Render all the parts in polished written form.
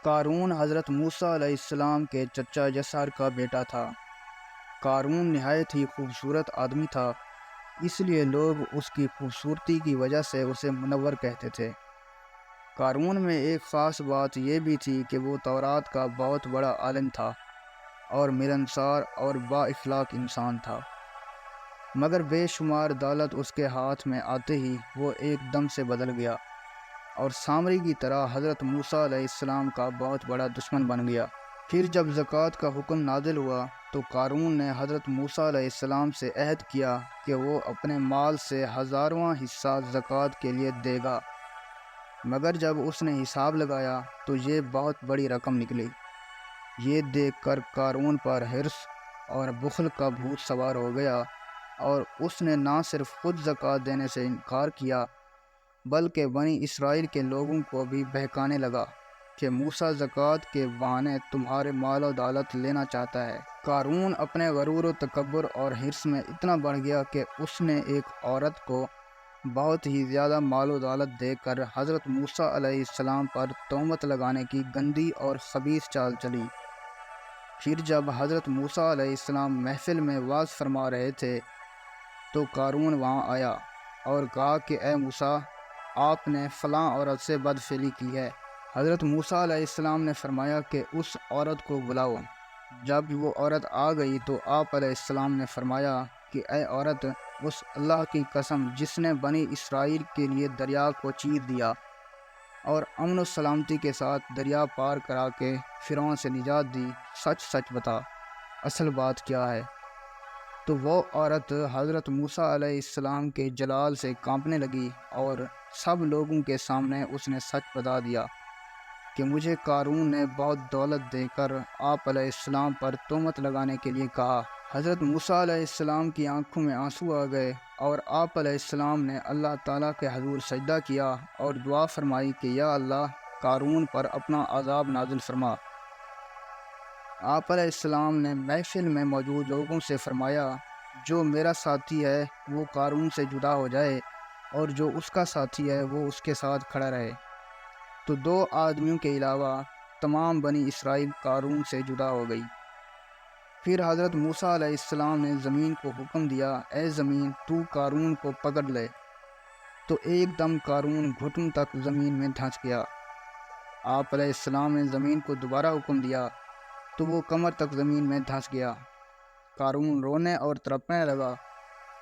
قارون حضرت موسیٰ علیہ السلام کے چچا جسار کا بیٹا تھا۔ قارون نہایت ہی خوبصورت آدمی تھا، اس لیے لوگ اس کی خوبصورتی کی وجہ سے اسے منور کہتے تھے۔ قارون میں ایک خاص بات یہ بھی تھی کہ وہ تورات کا بہت بڑا عالم تھا اور ملنسار اور با اخلاق انسان تھا، مگر بے شمار دولت اس کے ہاتھ میں آتے ہی وہ ایک دم سے بدل گیا اور سامری کی طرح حضرت موسیٰ علیہ السلام کا بہت بڑا دشمن بن گیا۔ پھر جب زکوٰۃ کا حکم نازل ہوا تو قارون نے حضرت موسیٰ علیہ السلام سے عہد کیا کہ وہ اپنے مال سے 1000واں حصہ زکوٰۃ کے لیے دے گا، مگر جب اس نے حساب لگایا تو یہ بہت بڑی رقم نکلی۔ یہ دیکھ کر قارون پر حرص اور بخل کا بھوت سوار ہو گیا اور اس نے نہ صرف خود زکوٰۃ دینے سے انکار کیا بلکہ بنی اسرائیل کے لوگوں کو بھی بہکانے لگا کہ موسیٰ زکوٰۃ کے بہانے تمہارے مال و دولت لینا چاہتا ہے۔ قارون اپنے غرور و تکبر اور حرص میں اتنا بڑھ گیا کہ اس نے ایک عورت کو بہت ہی زیادہ مال و دولت دے کر حضرت موسیٰ علیہ السلام پر تہمت لگانے کی گندی اور خبیث چال چلی۔ پھر جب حضرت موسیٰ علیہ السلام محفل میں وعظ فرما رہے تھے تو قارون وہاں آیا اور کہا کہ اے موسیٰ، آپ نے فلاں عورت سے بدفعلی کی ہے۔ حضرت موسیٰ علیہ السلام نے فرمایا کہ اس عورت کو بلاؤ۔ جب وہ عورت آ گئی تو آپ علیہ السلام نے فرمایا کہ اے عورت، اس اللہ کی قسم جس نے بنی اسرائیل کے لیے دریا کو چیر دیا اور امن و سلامتی کے ساتھ دریا پار کرا کے فرعون سے نجات دی، سچ سچ بتا، اصل بات کیا ہے؟ تو وہ عورت حضرت موسیٰ علیہ السلام کے جلال سے کانپنے لگی اور سب لوگوں کے سامنے اس نے سچ بتا دیا کہ مجھے قارون نے بہت دولت دے کر آپ علیہ السلام پر تہمت لگانے کے لیے کہا۔ حضرت موسیٰ علیہ السلام کی آنکھوں میں آنسو آ گئے اور آپ علیہ السلام نے اللہ تعالیٰ کے حضور سجدہ کیا اور دعا فرمائی کہ یا اللہ، قارون پر اپنا عذاب نازل فرما۔ آپ علیہ السلام نے محفل میں موجود لوگوں سے فرمایا، جو میرا ساتھی ہے وہ قارون سے جدا ہو جائے اور جو اس کا ساتھی ہے وہ اس کے ساتھ کھڑا رہے۔ تو 2 آدمیوں کے علاوہ تمام بنی اسرائیل قارون سے جدا ہو گئی۔ پھر حضرت موسیٰ علیہ السلام نے زمین کو حکم دیا، اے زمین، تو قارون کو پکڑ لے۔ تو ایک دم قارون گھٹن تک زمین میں دھنس گیا۔ آپ علیہ السلام نے زمین کو دوبارہ حکم دیا تو وہ کمر تک زمین میں دھنس گیا۔ قارون رونے اور تڑپنے لگا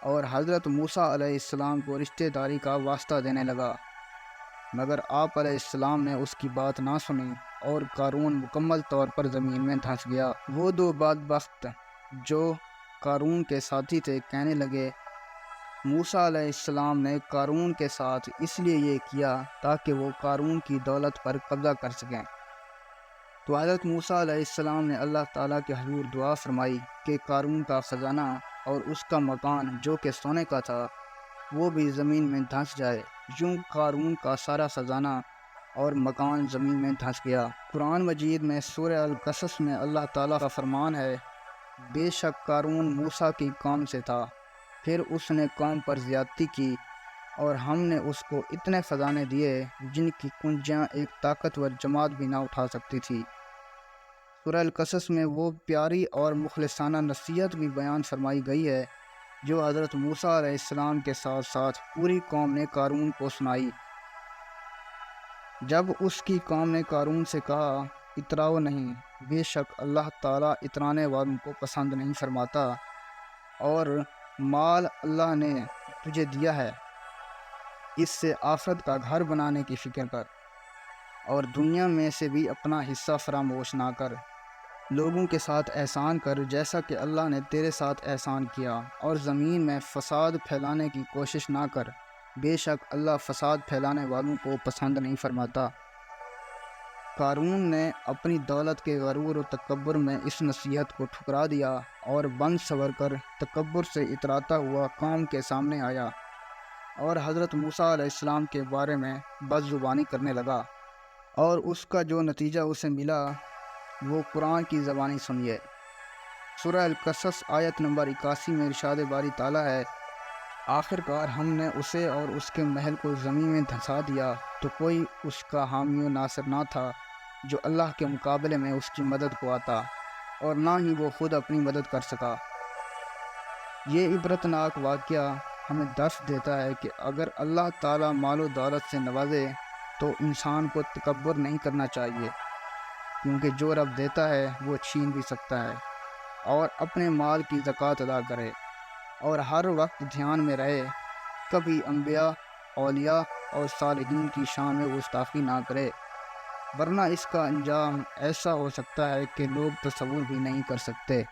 اور حضرت موسیٰ علیہ السلام کو رشتہ داری کا واسطہ دینے لگا، مگر آپ علیہ السلام نے اس کی بات نہ سنی اور قارون مکمل طور پر زمین میں دھنس گیا۔ وہ 2 بدبخت جو قارون کے ساتھی تھے کہنے لگے، موسیٰ علیہ السلام نے قارون کے ساتھ اس لیے یہ کیا تاکہ وہ قارون کی دولت پر قبضہ کر سکیں۔ تو حضرت موسیٰ علیہ السلام نے اللہ تعالیٰ کے حضور دعا فرمائی کہ قارون کا خزانہ اور اس کا مکان جو کہ سونے کا تھا وہ بھی زمین میں دھنس جائے۔ یوں قارون کا سارا خزانہ اور مکان زمین میں دھنس گیا۔ قرآن مجید میں سورہ القصص میں اللہ تعالیٰ کا فرمان ہے، بے شک قارون موسیٰ کی قوم سے تھا، پھر اس نے قوم پر زیادتی کی اور ہم نے اس کو اتنے خزانے دیے جن کی کنجیاں ایک طاقتور جماعت بھی نہ اٹھا سکتی تھی۔ سورہ القصص میں وہ پیاری اور مخلصانہ نصیحت بھی بیان فرمائی گئی ہے جو حضرت موسیٰ علیہ السلام کے ساتھ ساتھ پوری قوم نے قارون کو سنائی۔ جب اس کی قوم نے قارون سے کہا، اتراؤ نہیں، بے شک اللہ تعالیٰ اترانے والوں کو پسند نہیں فرماتا، اور مال اللہ نے تجھے دیا ہے، اس سے آخرت کا گھر بنانے کی فکر کر اور دنیا میں سے بھی اپنا حصہ فراموش نہ کر۔ لوگوں کے ساتھ احسان کر جیسا کہ اللہ نے تیرے ساتھ احسان کیا، اور زمین میں فساد پھیلانے کی کوشش نہ کر، بے شک اللہ فساد پھیلانے والوں کو پسند نہیں فرماتا۔ قارون نے اپنی دولت کے غرور و تکبر میں اس نصیحت کو ٹھکرا دیا اور بن سور کر تکبر سے اتراتا ہوا قوم کے سامنے آیا اور حضرت موسیٰ علیہ السلام کے بارے میں بد زبانی کرنے لگا، اور اس کا جو نتیجہ اسے ملا وہ قرآن کی زبانی سنیے۔ سورہ القصص آیت نمبر 81 میں ارشاد باری تعالیٰ ہے، آخر کار ہم نے اسے اور اس کے محل کو زمین میں دھنسا دیا تو کوئی اس کا حامی و ناصر نہ تھا، جو اللہ کے مقابلے میں اس کی مدد کو آتا، اور نہ ہی وہ خود اپنی مدد کر سکا۔ یہ عبرتناک واقعہ ہمیں درس دیتا ہے کہ اگر اللہ تعالیٰ مال و دولت سے نوازے تو انسان کو تکبر نہیں کرنا چاہیے، کیونکہ جو رب دیتا ہے وہ چھین بھی سکتا ہے۔ اور اپنے مال کی زکوٰۃ ادا کرے، اور ہر وقت دھیان میں رہے کبھی انبیاء، اولیاء اور صالحین کی شان میں گستاخی نہ کرے، ورنہ اس کا انجام ایسا ہو سکتا ہے کہ لوگ تصور بھی نہیں کر سکتے۔